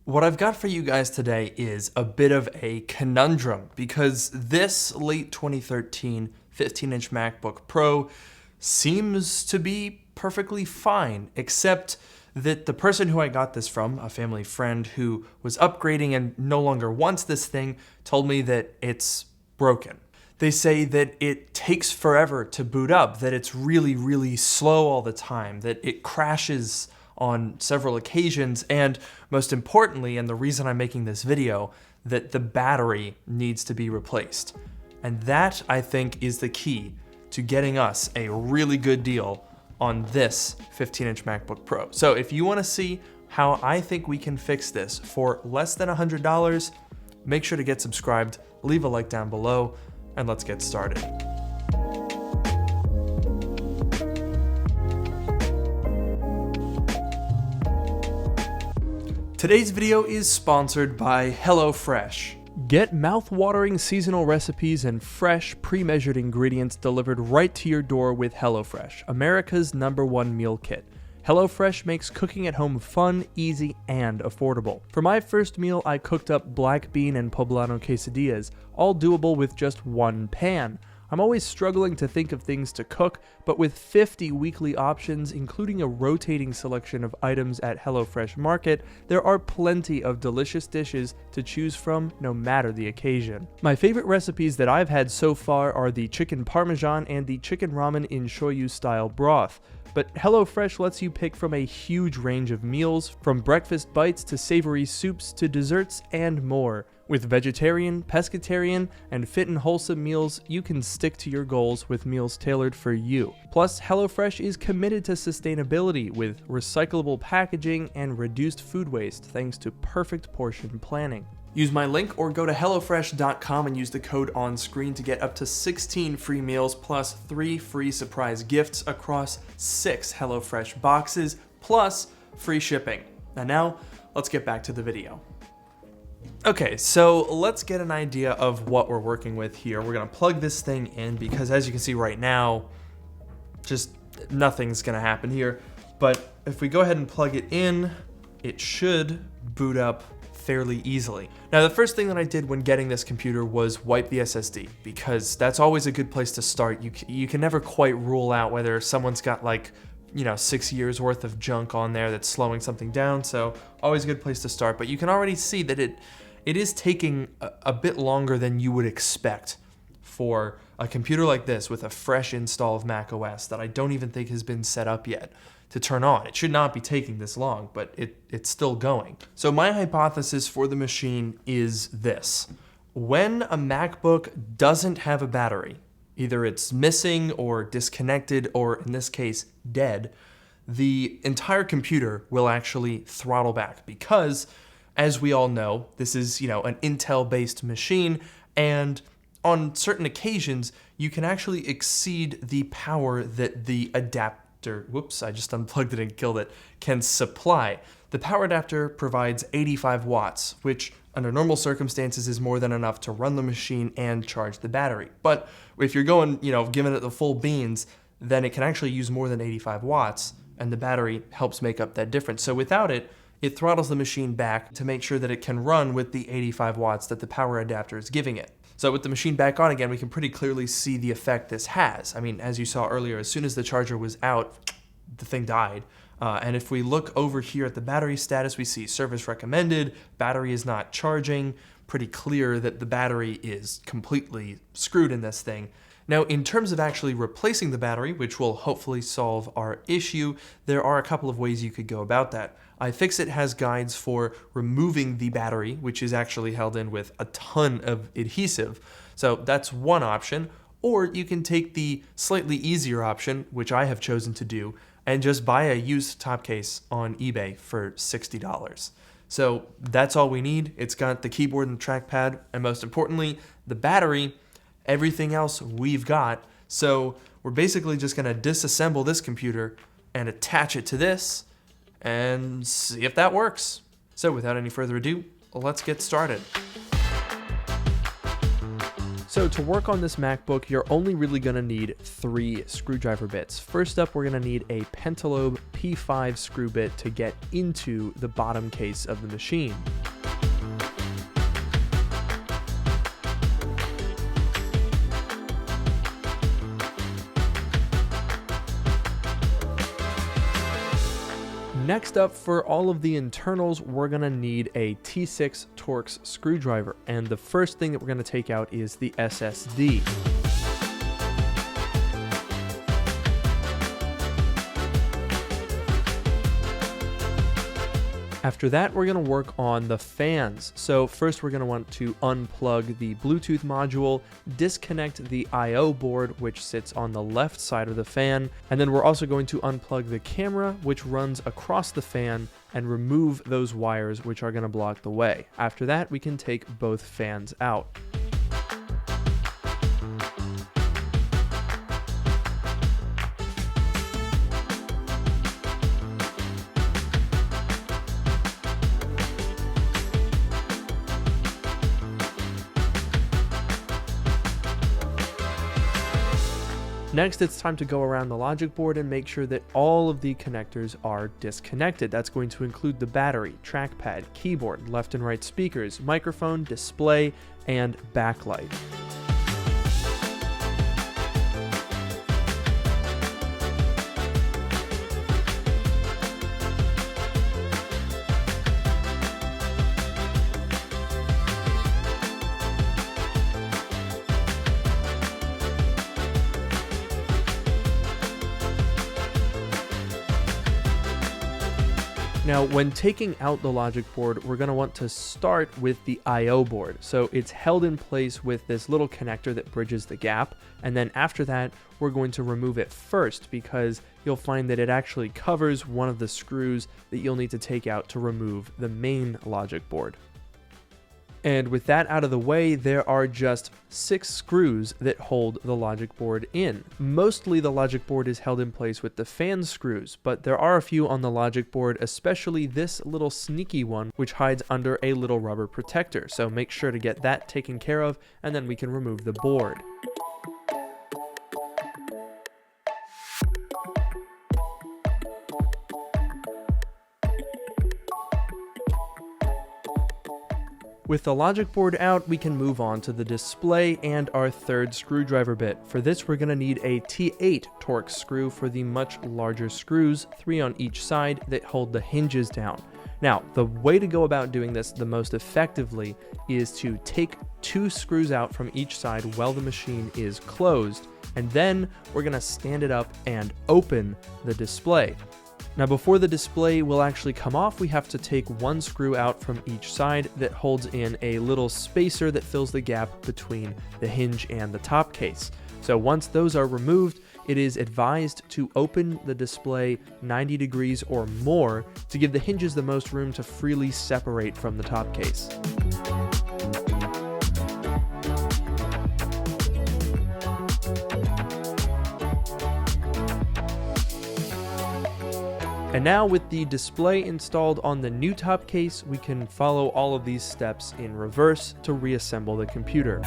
What I've got for you guys today is a bit of a conundrum because this late 2013 15-inch MacBook Pro seems to be perfectly fine, except that the person who I got this from, a family friend who was upgrading and no longer wants this thing, told me that it's broken. They say that it takes forever to boot up, that it's really, really slow all the time, that it crashes on several occasions, and most importantly, and the reason I'm making this video, that the battery needs to be replaced. And that, I think, is the key to getting us a really good deal on this 15-inch MacBook Pro. So if you want to see how I think we can fix this for less than $100, make sure to get subscribed, leave a like down below, and let's get started. Today's video is sponsored by HelloFresh. Get mouth-watering seasonal recipes and fresh, pre-measured ingredients delivered right to your door with HelloFresh, America's #1 meal kit. HelloFresh makes cooking at home fun, easy, and affordable. For my first meal, I cooked up black bean and poblano quesadillas, all doable with just one pan. I'm always struggling to think of things to cook, but with 50 weekly options, including a rotating selection of items at HelloFresh Market, there are plenty of delicious dishes to choose from no matter the occasion. My favorite recipes that I've had so far are the chicken parmesan and the chicken ramen in shoyu style broth. But HelloFresh lets you pick from a huge range of meals, from breakfast bites to savory soups to desserts and more. With vegetarian, pescatarian, and fit and wholesome meals, you can stick to your goals with meals tailored for you. Plus, HelloFresh is committed to sustainability with recyclable packaging and reduced food waste thanks to perfect portion planning. Use my link or go to HelloFresh.com and use the code on screen to get up to 16 free meals plus 3 free surprise gifts across 6 HelloFresh boxes plus free shipping. Now, let's get back to the video. Okay, so let's get an idea of what we're working with here. We're gonna plug this thing in because as you can see right now, just nothing's gonna happen here. But if we go ahead and plug it in, it should boot up fairly easily. Now, the first thing that I did when getting this computer was wipe the SSD because that's always a good place to start. You can never quite rule out whether someone's got 6 years worth of junk on there that's slowing something down, so always a good place to start. But you can already see that it is taking a bit longer than you would expect for a computer like this with a fresh install of macOS that I don't even think has been set up yet to turn on. It should not be taking this long, but it's still going. So my hypothesis for the machine is this. When a MacBook doesn't have a battery, either it's missing or disconnected or in this case dead, the entire computer will actually throttle back because, as we all know, this is an Intel-based machine, and on certain occasions you can actually exceed the power that the adapter, whoops, I just unplugged it and killed it, can supply. The power adapter provides 85 watts, which under normal circumstances is more than enough to run the machine and charge the battery. But if you're going, giving it the full beans, then it can actually use more than 85 watts, and the battery helps make up that difference. So without it, it throttles the machine back to make sure that it can run with the 85 watts that the power adapter is giving it. So with the machine back on again, we can pretty clearly see the effect this has. I mean, as you saw earlier, as soon as the charger was out, the thing died. And if we look over here at the battery status, we see service recommended, battery is not charging, pretty clear that the battery is completely screwed in this thing. Now, in terms of actually replacing the battery, which will hopefully solve our issue, there are a couple of ways you could go about that. iFixit has guides for removing the battery, which is actually held in with a ton of adhesive. So that's one option. Or you can take the slightly easier option, which I have chosen to do, and just buy a used top case on eBay for $60. So that's all we need. It's got the keyboard and trackpad, and most importantly, the battery. Everything else we've got. So we're basically just gonna disassemble this computer and attach it to this and see if that works. So without any further ado, let's get started. So to work on this MacBook, you're only really going to need 3 screwdriver bits. First up, we're going to need a Pentalobe P5 screw bit to get into the bottom case of the machine. Next up, for all of the internals, we're going to need a T6 Torx screwdriver, and the first thing that we're going to take out is the SSD. After that, we're going to work on the fans. So first we're going to want to unplug the Bluetooth module, disconnect the I/O board, which sits on the left side of the fan, and then we're also going to unplug the camera, which runs across the fan, and remove those wires which are going to block the way. After that, we can take both fans out. Next, it's time to go around the logic board and make sure that all of the connectors are disconnected. That's going to include the battery, trackpad, keyboard, left and right speakers, microphone, display, and backlight. Now, when taking out the logic board, we're going to want to start with the I/O board. So it's held in place with this little connector that bridges the gap. And then after that, we're going to remove it first because you'll find that it actually covers one of the screws that you'll need to take out to remove the main logic board. And with that out of the way, there are just 6 screws that hold the logic board in. Mostly the logic board is held in place with the fan screws, but there are a few on the logic board, especially this little sneaky one, which hides under a little rubber protector. So make sure to get that taken care of, and then we can remove the board. With the logic board out, we can move on to the display and our third screwdriver bit. For this, we're going to need a T8 Torx screw for the much larger screws, 3 on each side, that hold the hinges down. Now, the way to go about doing this the most effectively is to take 2 screws out from each side while the machine is closed, and then we're going to stand it up and open the display. Now, before the display will actually come off, we have to take 1 screw out from each side that holds in a little spacer that fills the gap between the hinge and the top case. So once those are removed, it is advised to open the display 90 degrees or more to give the hinges the most room to freely separate from the top case. And now with the display installed on the new top case, we can follow all of these steps in reverse to reassemble the computer.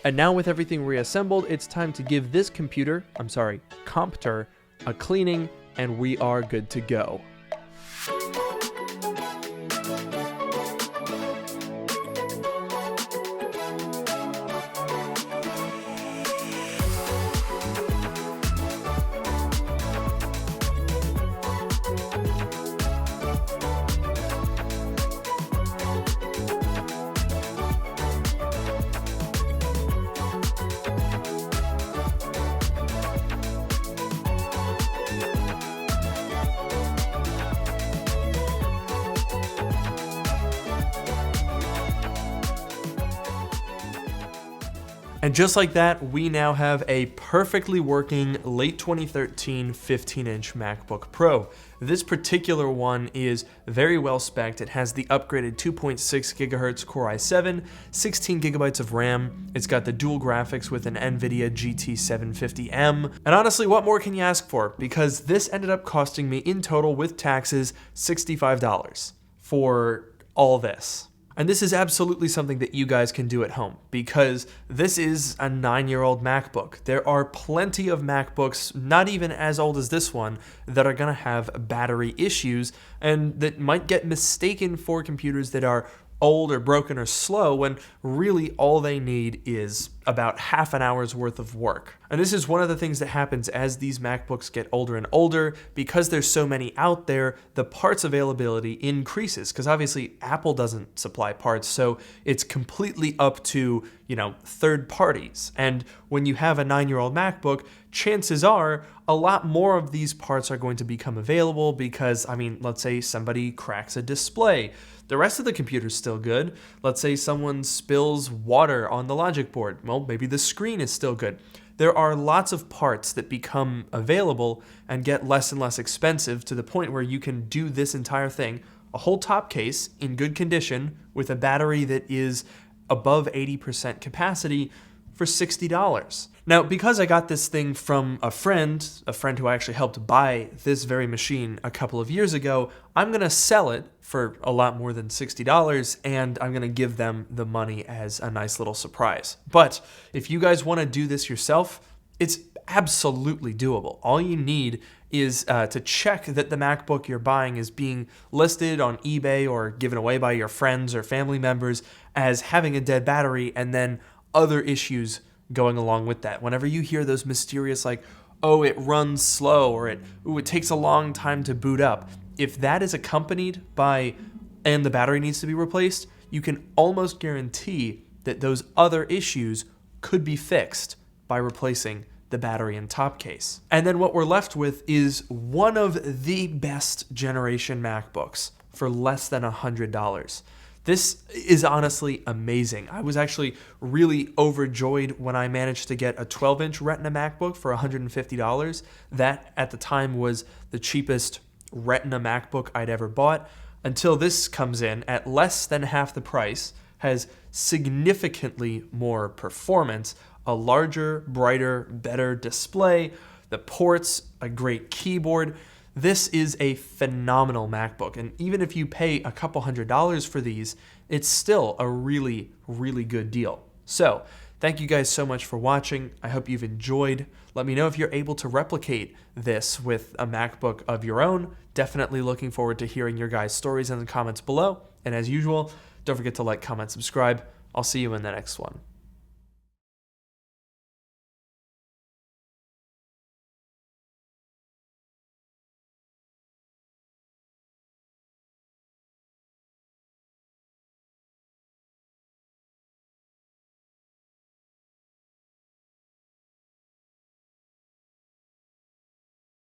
And now with everything reassembled, it's time to give this compter, a cleaning, and we are good to go. And just like that, we now have a perfectly working late 2013 15-inch MacBook Pro. This particular one is very well spec'd. It has the upgraded 2.6 GHz Core i7, 16 gigabytes of RAM. It's got the dual graphics with an NVIDIA GT750M. And honestly, what more can you ask for? Because this ended up costing me in total with taxes $65 for all this. And this is absolutely something that you guys can do at home, because this is a 9-year-old MacBook. There are plenty of MacBooks, not even as old as this one, that are going to have battery issues and that might get mistaken for computers that are old or broken or slow, when really all they need is about half an hour's worth of work. And this is one of the things that happens as these MacBooks get older and older. Because there's so many out there, the parts availability increases, because obviously Apple doesn't supply parts, so it's completely up to, third parties. And when you have a 9-year-old MacBook, chances are a lot more of these parts are going to become available because, let's say somebody cracks a display. The rest of the computer's still good. Let's say someone spills water on the logic board. Well, maybe the screen is still good. There are lots of parts that become available and get less and less expensive, to the point where you can do this entire thing, a whole top case in good condition with a battery that is above 80% capacity, for $60. Now, because I got this thing from a friend who actually helped buy this very machine a couple of years ago, I'm gonna sell it for a lot more than $60, and I'm gonna give them the money as a nice little surprise. But if you guys wanna do this yourself, it's absolutely doable. All you need is to check that the MacBook you're buying is being listed on eBay or given away by your friends or family members as having a dead battery, and then other issues going along with that. Whenever you hear those mysterious, like, oh, it runs slow, or it takes a long time to boot up, if that is accompanied by, and the battery needs to be replaced, you can almost guarantee that those other issues could be fixed by replacing the battery and top case. And then what we're left with is one of the best generation MacBooks for less than $100. This is honestly amazing. I was actually really overjoyed when I managed to get a 12-inch Retina MacBook for $150. That, at the time, was the cheapest Retina MacBook I'd ever bought, until this comes in at less than half the price, has significantly more performance, a larger, brighter, better display, the ports, a great keyboard. This is a phenomenal MacBook, and even if you pay a couple $100s for these, it's still a really, really good deal. So, thank you guys so much for watching. I hope you've enjoyed. Let me know if you're able to replicate this with a MacBook of your own. Definitely looking forward to hearing your guys' stories in the comments below. And as usual, don't forget to like, comment, subscribe. I'll see you in the next one.